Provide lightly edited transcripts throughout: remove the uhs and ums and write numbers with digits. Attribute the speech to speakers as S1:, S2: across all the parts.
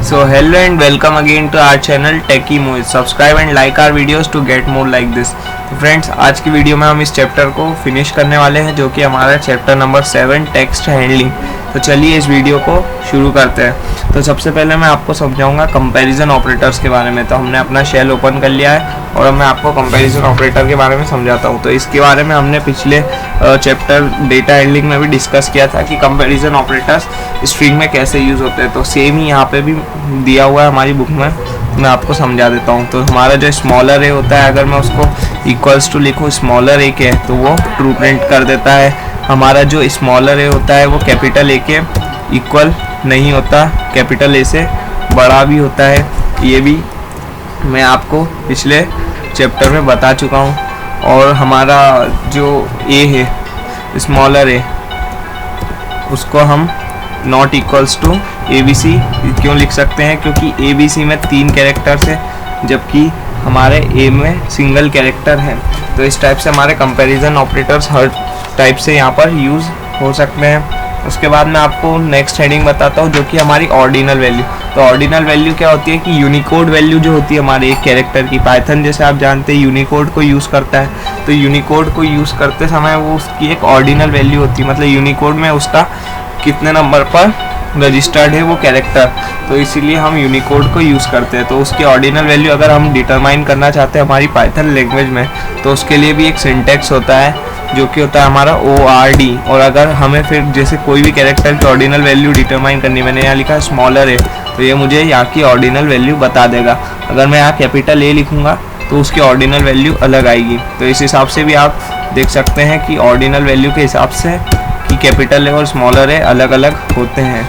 S1: So hello and welcome again to our channel Techie Movies. Subscribe and like our videos to get more like this. तो friends, आज की video में हम इस chapter को finish करने वाले हैं, जो कि हमारा चैप्टर नंबर 7 टेक्स्ट हैंडलिंग। तो चलिए इस वीडियो को शुरू करते हैं। तो सबसे पहले मैं आपको समझाऊंगा कंपैरिजन ऑपरेटर्स के बारे में। तो हमने अपना शेल ओपन कर लिया है और अब मैं आपको कंपैरिजन ऑपरेटर के बारे में समझाता हूँ। तो इसके बारे में हमने पिछले चैप्टर डेटा हैंडलिंग में भी डिस्कस किया था कि कंपैरिजन ऑपरेटर्स स्ट्रिंग में कैसे यूज़ होते हैं। तो सेम ही यहाँ पे भी दिया हुआ है हमारी बुक में, मैं आपको समझा देता हूँ। तो हमारा जो स्मॉलर ए होता है, अगर मैं उसको इक्वल्स टू लिखूँ स्मॉलर ए के, तो वो ट्रू प्रिंट कर देता है। हमारा जो स्मॉलर ए होता है वो कैपिटल ए के इक्वल नहीं होता, कैपिटल ए से बड़ा भी होता है। ये भी मैं आपको पिछले चैप्टर में बता चुका हूँ। और हमारा जो ए है स्मॉलर ए, उसको हम not equals to A B C क्यों लिख सकते हैं, क्योंकि ए बी सी में 3 कैरेक्टर्स है जबकि हमारे ए में सिंगल कैरेक्टर है। तो इस टाइप से हमारे कंपैरिजन ऑपरेटर्स हर टाइप से यहाँ पर यूज़ हो सकते हैं। उसके बाद मैं आपको नेक्स्ट हेडिंग बताता हूँ, जो कि हमारी ऑर्डिनल वैल्यू। तो ऑर्डिनल वैल्यू क्या होती है कि यूनिकोड वैल्यू जो होती है हमारे एक कैरेक्टर की। पाइथन जैसे आप जानते हैं यूनिकोड को यूज़ करता है, तो यूनिकोड को यूज़ करते समय वो उसकी एक ऑर्डिनल वैल्यू होती है, मतलब यूनिकोड में उसका कितने नंबर पर रजिस्टर्ड है वो कैरेक्टर। तो इसीलिए हम यूनिकोड को यूज़ करते हैं। तो उसकी ऑर्डिनल वैल्यू अगर हम डिटरमाइन करना चाहते हैं हमारी पाइथन लैंग्वेज में, तो उसके लिए भी एक सिंटैक्स होता है जो कि होता है हमारा ORD। और अगर हमें फिर जैसे कोई भी कैरेक्टर की ऑर्डिनल वैल्यू डिटरमाइन करनी, मैंने यहाँ लिखा स्मॉलर है, तो ये मुझे यहाँ की ऑर्डिनल वैल्यू बता देगा। अगर मैं यहाँ कैपिटल ए लिखूँगा तो उसकी ऑर्डिनल वैल्यू अलग आएगी। तो इस हिसाब से भी आप देख सकते हैं कि ऑर्डिनल वैल्यू के हिसाब से कि कैपिटल ए और स्मॉलर ए अलग अलग होते हैं।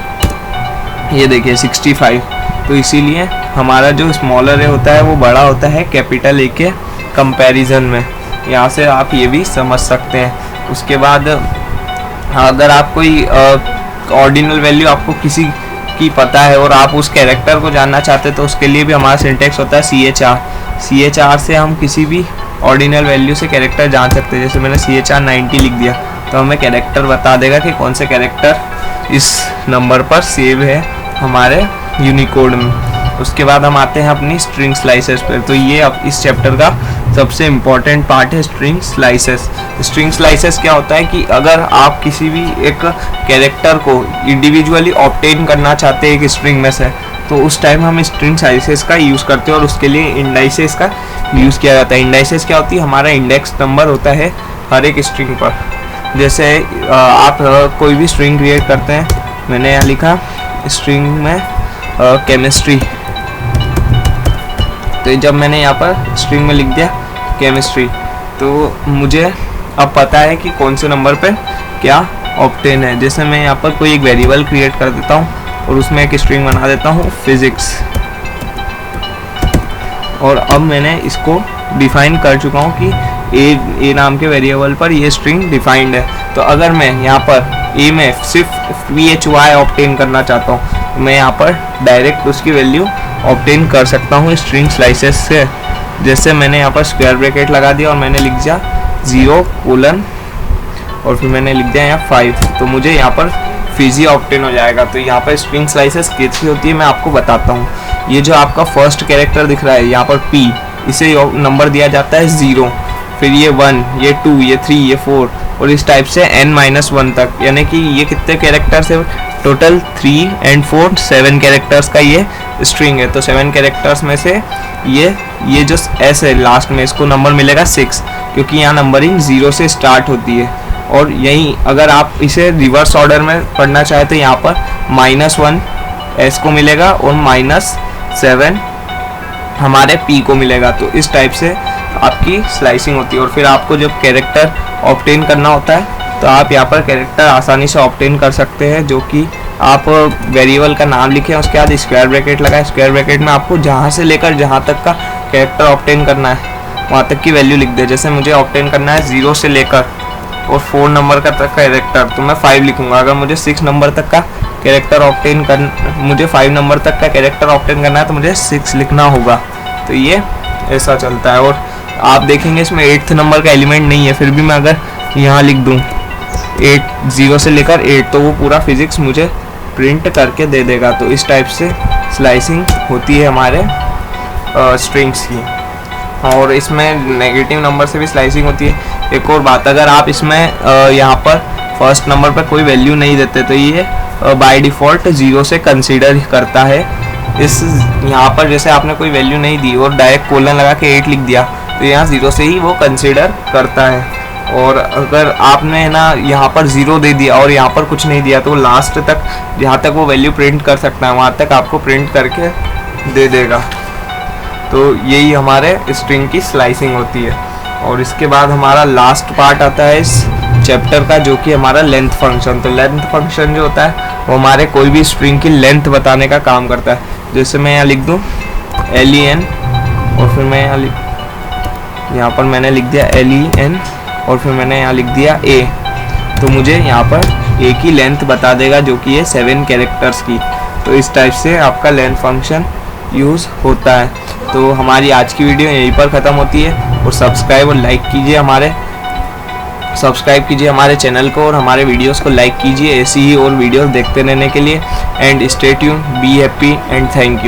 S1: ये देखिए 65। तो इसीलिए हमारा जो स्मॉलर ए होता है वो बड़ा होता है कैपिटल ए के कंपैरिजन में। यहाँ से आप ये भी समझ सकते हैं। उसके बाद अगर आप कोई ऑर्डिनल वैल्यू आपको किसी की पता है और आप उस कैरेक्टर को जानना चाहते हैं, तो उसके लिए भी हमारा सिंटैक्स होता है CHR। CHR से हम किसी भी ऑर्डिनल वैल्यू से कैरेक्टर जान सकते हैं। जैसे मैंने CHR 90 लिख दिया तो हमें कैरेक्टर बता देगा कि कौन से कैरेक्टर इस नंबर पर सेव है हमारे यूनिकोड में। उसके बाद हम आते हैं अपनी स्ट्रिंग स्लाइसेस पर। तो ये अब इस चैप्टर का सबसे इम्पॉर्टेंट पार्ट है स्ट्रिंग स्लाइसेस। स्ट्रिंग स्लाइसेस क्या होता है कि अगर आप किसी भी एक कैरेक्टर को इंडिविजुअली ऑब्टेन करना चाहते हैं एक स्ट्रिंग में से, तो उस टाइम हम स्ट्रिंग स्लाइसेस का यूज़ करते हैं और उसके लिए इंडाइसेस का यूज़ किया जाता है। इंडाइसेस क्या होती है, हमारा इंडेक्स नंबर होता है हर एक स्ट्रिंग पर। जैसे आप कोई भी स्ट्रिंग क्रिएट करते हैं, मैंने यहाँ लिखा स्ट्रिंग में केमिस्ट्री, तो जब मैंने यहाँ पर स्ट्रिंग में लिख दिया केमिस्ट्री, तो मुझे अब पता है कि कौन से नंबर पे क्या ऑब्टेन है। जैसे मैं यहाँ पर कोई एक वेरिएबल क्रिएट कर देता हूँ और उसमें एक स्ट्रिंग बना देता हूँ फिजिक्स, और अब मैंने इसको डिफाइन कर चुका हूँ कि ए नाम के वेरिएबल पर ये स्ट्रिंग डिफाइंड है। तो अगर मैं यहाँ पर ए में सिर्फ VHY ऑब्टेन करना चाहता हूँ, तो मैं यहाँ पर डायरेक्ट उसकी वैल्यू ऑब्टेन कर सकता हूँ स्ट्रिंग स्लाइसेस से। जैसे मैंने यहाँ पर स्क्वायर ब्रैकेट लगा दिया और मैंने लिख दिया 0 और फिर मैंने लिख दिया यहाँ 5, तो मुझे यहाँ पर फिजी ऑब्टेन हो जाएगा। तो यहाँ पर स्ट्रिंग स्लाइसेस कैसी होती है मैं आपको बताता हूँ। ये जो आपका फर्स्ट कैरेक्टर दिख रहा है यहाँ पर P, इसे नंबर दिया जाता है 0, फिर ये 1, ये 2, ये 3, ये 4 और इस टाइप से n-1 तक। यानी कि ये कितने कैरेक्टर्स है टोटल 3 और 4 7 कैरेक्टर्स का ये स्ट्रिंग है। तो 7 कैरेक्टर्स में से ये जो S है लास्ट में, इसको नंबर मिलेगा 6, क्योंकि यहाँ नंबरिंग 0 से स्टार्ट होती है। और यहीं अगर आप इसे रिवर्स ऑर्डर में पढ़ना चाहे तो यहाँ पर -1 S को मिलेगा और -7 हमारे P को मिलेगा। तो इस टाइप से आपकी स्लाइसिंग होती है। और फिर आपको जब कैरेक्टर ऑब्टेन करना होता है तो आप यहाँ पर कैरेक्टर आसानी से ऑब्टेन कर सकते हैं, जो कि आप वेरिएबल का नाम लिखें, उसके बाद स्क्वायर ब्रैकेट लगाए। स्क्वायर ब्रैकेट में आपको जहाँ से लेकर जहाँ तक का कैरेक्टर ऑब्टेन करना है वहाँ तक की वैल्यू लिख दे। जैसे मुझे ऑब्टेन करना है 0 से लेकर और 4 नंबर का तक कैरेक्टर, तो मैं 5 लिखूँगा। अगर मुझे 6 नंबर तक का कैरेक्टर ऑब्टेन मुझे 5 नंबर तक का कैरेक्टर ऑब्टेन करना है तो मुझे 6 लिखना होगा। तो ये ऐसा चलता है। और आप देखेंगे इसमें 8th नंबर का एलिमेंट नहीं है, फिर भी मैं अगर यहाँ लिख दूँ 8 0 से लेकर 8, तो वो पूरा फिजिक्स मुझे प्रिंट करके दे देगा। तो इस टाइप से स्लाइसिंग होती है हमारे स्ट्रिंग्स की, और इसमें नेगेटिव नंबर से भी स्लाइसिंग होती है। एक और बात, अगर आप इसमें यहाँ पर फर्स्ट नंबर पर कोई वैल्यू नहीं देते तो ये बाय डिफ़ॉल्ट 0 से कंसीडर करता है। इस यहाँ पर जैसे आपने कोई वैल्यू नहीं दी और डायरेक्ट कोलन लगा के 8 लिख दिया तो यहाँ 0 से ही वो कंसीडर करता है। और अगर आपने ना यहाँ पर 0 दे दिया और यहाँ पर कुछ नहीं दिया तो लास्ट तक जहाँ तक वो वैल्यू प्रिंट कर सकता है वहाँ तक आपको प्रिंट करके दे देगा। तो यही हमारे स्ट्रिंग की स्लाइसिंग होती है। और इसके बाद हमारा लास्ट पार्ट आता है इस चैप्टर का, जो कि हमारा लेंथ फंक्शन। तो लेंथ फंक्शन जो होता है वो हमारे कोई भी स्ट्रिंग की लेंथ बताने का काम करता है। जैसे मैं यहाँ लिख दूँ len और फिर मैं यहाँ पर मैंने लिख दिया len और फिर मैंने यहाँ लिख दिया a, तो मुझे यहाँ पर a की लेंथ बता देगा जो कि है 7 कैरेक्टर्स की। तो इस टाइप से आपका लेंथ फंक्शन यूज़ होता है। तो हमारी आज की वीडियो यहीं पर ख़त्म होती है। और सब्सक्राइब कीजिए हमारे चैनल को और हमारे वीडियोस को लाइक कीजिए ऐसी ही और वीडियोस देखते रहने के लिए। And stay tune, be happy and thank you.